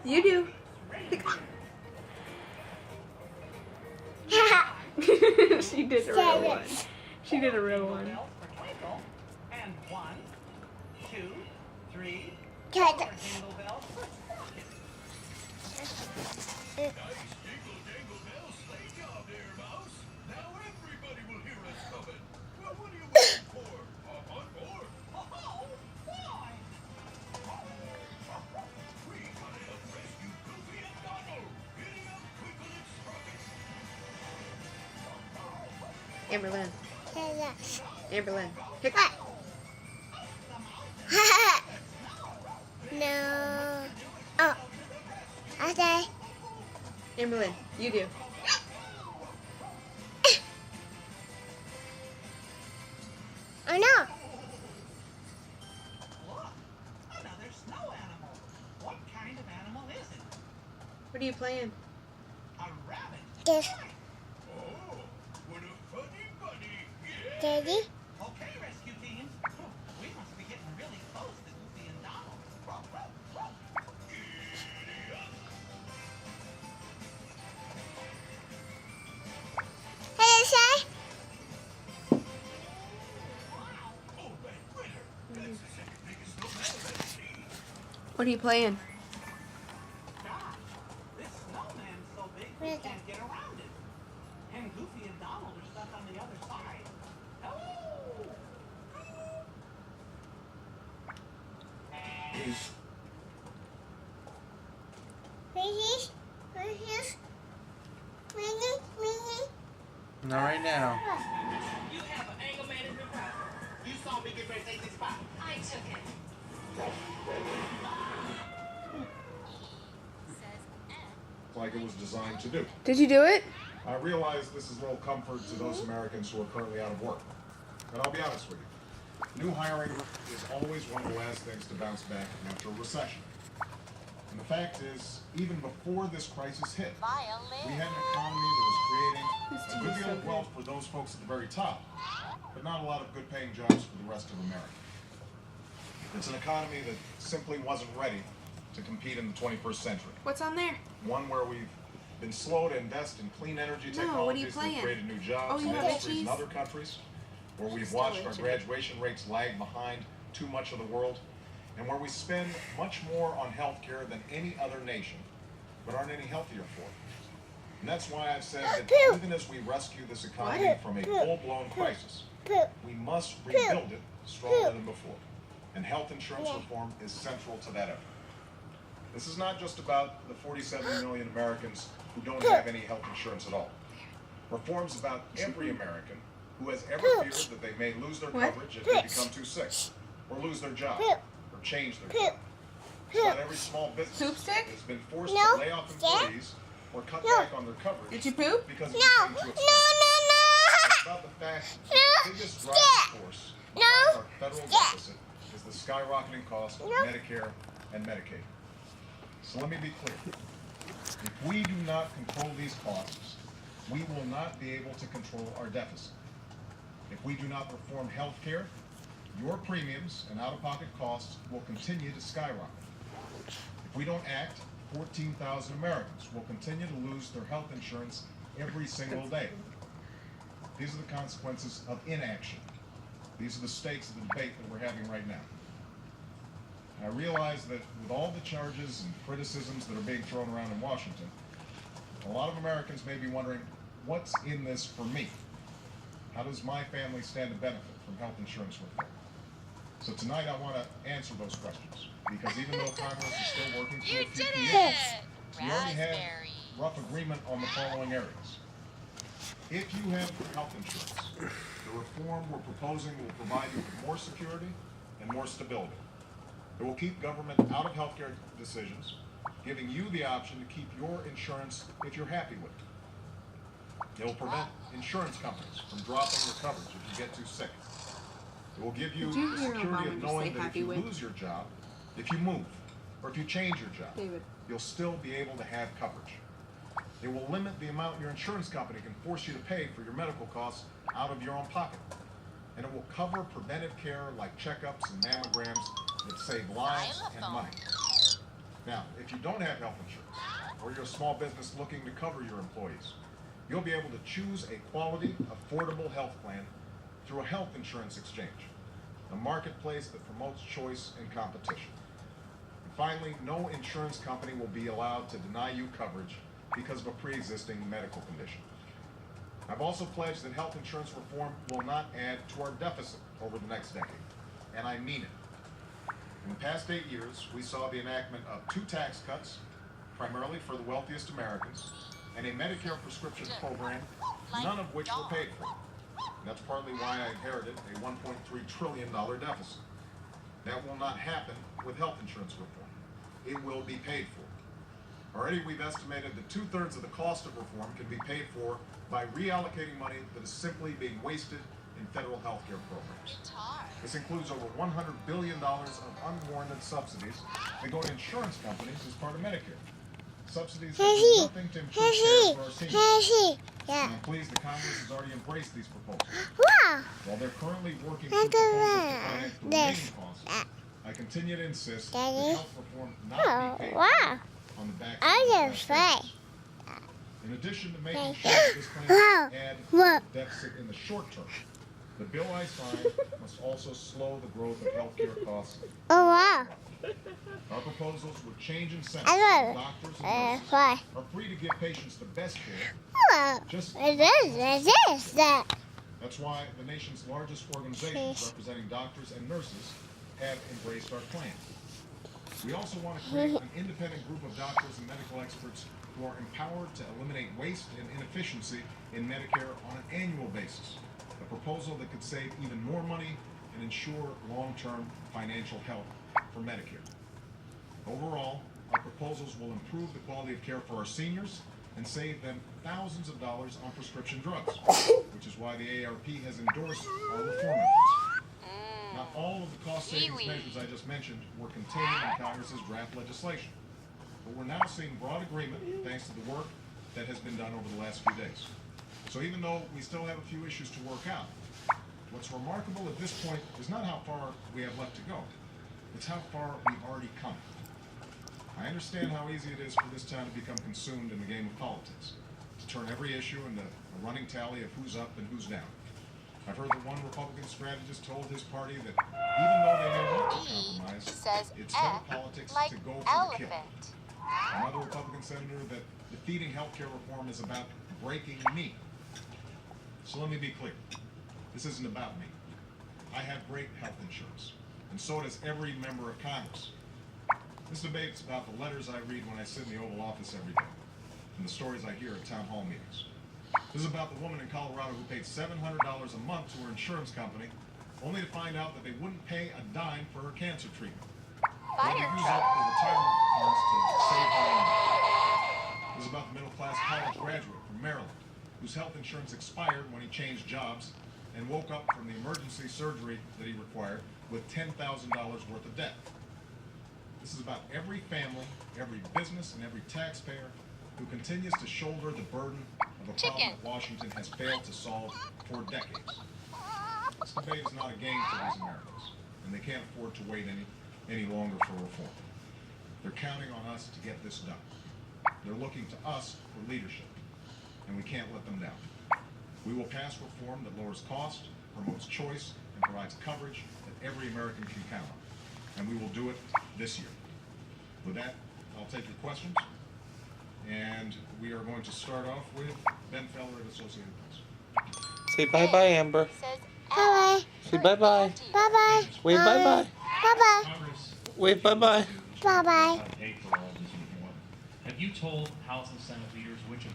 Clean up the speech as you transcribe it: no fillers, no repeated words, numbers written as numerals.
You do. She did a real one. She did a real one. And 1, 2, 3, Jingle jingle bells. Nice jingle jangle bells sleigh job there, Mouse. Now everybody will hear us coming. Well, what are you waiting for? On board. Oh, why? We gotta help rescue Goofy and Donald. Getting up quicker than Sprockets. Amberlynn. Amberlynn. Hick. No. Oh. Okay. Amberlynn, you do. Oh no. Look, another snow animal. What kind of animal is it? What are you playing? A rabbit. This. Oh, what a funny bunny. Yeah. Daddy. Okay, rescue teams. We must be getting really close to Goofy and Donald. Giddy up. Hey, say. Oh, that critter. That's the second biggest snowman I've ever seen. What are you playing? Gosh, this snowman's so big we Really? can't get around it. And Goofy and Donald are stuck on the other side. Hello! Is Please. Please. Please. Not right now. You have an anger management problem. You saw me get ready to take this spot. I took it. like it was designed to do. Did you do it? I realize this is no comfort to those Americans who are currently out of work. But I'll be honest with you. New hiring is always one of the last things to bounce back after a recession. And the fact is, even before this crisis hit, we had an economy that was creating a good deal of wealth for those folks at the very top, but not a lot of good-paying jobs for the rest of America. It's an economy that simply wasn't ready to compete in the 21st century. What's on there? One where we've been slow to invest in clean energy No, what are you technologies that playing? created new jobs Oh, you and have industries in itchies? other countries, where we've Still watched our itching. graduation rates lag behind too much of the world, and where we spend much more on healthcare than any other nation, but aren't any healthier for it. And that's why I've said that even as we rescue this economy from a full-blown crisis, we must rebuild it stronger than before. And health insurance reform is central to that effort. This is not just about the 47 million Americans who don't have any health insurance at all. Reform's about every American who has ever feared that they may lose their What? coverage if they become too sick, or lose their job, or change their job. It's about every small business Poop stick? that's been forced No. to lay off employees or cut back on their coverage Did you poop? because it No, became too no, expensive. It's no, about the fact No. that the biggest driving force No. behind our federal Stop. deficit is the skyrocketing cost of No. Medicare and Medicaid. So let me be clear. If we do not control these costs, we will not be able to control our deficit. If we do not reform health care, your premiums and out-of-pocket costs will continue to skyrocket. If we don't act, 14,000 Americans will continue to lose their health insurance every single day. These are the consequences of inaction. These are the stakes of the debate that we're having right now. I realize that with all the charges and criticisms that are being thrown around in Washington, a lot of Americans may be wondering, what's in this for me? How does my family stand to benefit from health insurance reform? So tonight I want to answer those questions, because even though Congress is still working through a few key issues, we already have rough agreement on the following areas. If you have health insurance, the reform we're proposing will provide you with more security and more stability. It will keep government out of healthcare decisions, giving you the option to keep your insurance if you're happy with it. It will prevent insurance companies from dropping your coverage if you get too sick. It will give you Did you the hear security Obama of just knowing say that if happy you with? lose your job, if you move, or if you change your job, David. you'll still be able to have coverage. It will limit the amount your insurance company can force you to pay for your medical costs out of your own pocket. And it will cover preventive care like checkups and mammograms that save lives and money. Now, if you don't have health insurance, or you're a small business looking to cover your employees, you'll be able to choose a quality, affordable health plan through a health insurance exchange, a marketplace that promotes choice and competition. And finally, no insurance company will be allowed to deny you coverage because of a pre-existing medical condition. I've also pledged that health insurance reform will not add to our deficit over the next decade, and I mean it. In the past 8 years, we saw the enactment of 2 tax cuts, primarily for the wealthiest Americans, and a Medicare prescription program, none of which were paid for. And that's partly why I inherited a $1.3 trillion deficit. That will not happen with health insurance reform. It will be paid for. Already we've estimated that 2/3 of the cost of reform can be paid for by reallocating money that is simply being wasted in federal health care programs. This includes over $100 billion of unwarranted subsidies that go to insurance companies as part of Medicare. Subsidies that do nothing to improve care for our seniors. Yeah. I'm pleased that Congress has already embraced these proposals. Wow. While they're currently working through proposals to finance the remaining costs, I continue to insist that health reform not be paid Wow. on the back I of just the say. taxpayers. In addition to making sure that this plan Wow. doesn't add Wow. to the deficit in the short term, the bill I signed must also slow the growth of healthcare costs. Oh, wow. Our proposals would change incentives I so love doctors and nurses why? are free to give patients the best care. Wow. Just That. That's why the nation's largest organizations representing doctors and nurses have embraced our plan. We also want to create an independent group of doctors and medical experts who are empowered to eliminate waste and inefficiency in Medicare on an annual basis. A proposal that could save even more money and ensure long-term financial health for Medicare. Overall, our proposals will improve the quality of care for our seniors and save them thousands of dollars on prescription drugs, which is why the AARP has endorsed our reform efforts. Not all of the cost savings measures I just mentioned were contained in Congress's draft legislation, but we're now seeing broad agreement thanks to the work that has been done over the last few days. So even though we still have a few issues to work out, what's remarkable at this point is not how far we have left to go, it's how far we've already come. I understand how easy it is for this town to become consumed in the game of politics, to turn every issue into a running tally of who's up and who's down. I've heard that one Republican strategist told his party that even though they may want to compromise, it's their politics to go for the kill. Another Republican senator that defeating health care reform is about breaking me. So let me be clear. This isn't about me. I have great health insurance, and so does every member of Congress. This debate is about the letters I read when I sit in the Oval Office every day, and the stories I hear at town hall meetings. This is about the woman in Colorado who paid $700 a month to her insurance company, only to find out that they wouldn't pay a dime for her cancer treatment. They had to use up her retirement funds to save her money. This is about the middle-class college graduate from Maryland, whose health insurance expired when he changed jobs and woke up from the emergency surgery that he required with $10,000 worth of debt. This is about every family, every business, and every taxpayer who continues to shoulder the burden of a problem that Washington has failed to solve for decades. This debate is not a game for these Americans, and they can't afford to wait any longer for reform. They're counting on us to get this done. They're looking to us for leadership, and we can't let them down. We will pass reform that lowers cost, promotes choice, and provides coverage that every American can count on. And we will do it this year. With that, I'll take your questions. And we are going to start off with Ben Feller at Associated Press. Say bye-bye, Amber. Bye-bye. Say bye-bye. Bye-bye. Wave bye-bye. Bye-bye. Congress Wave bye-bye. Bye-bye. paid for all of this reform. Have you told House and Senate leaders which of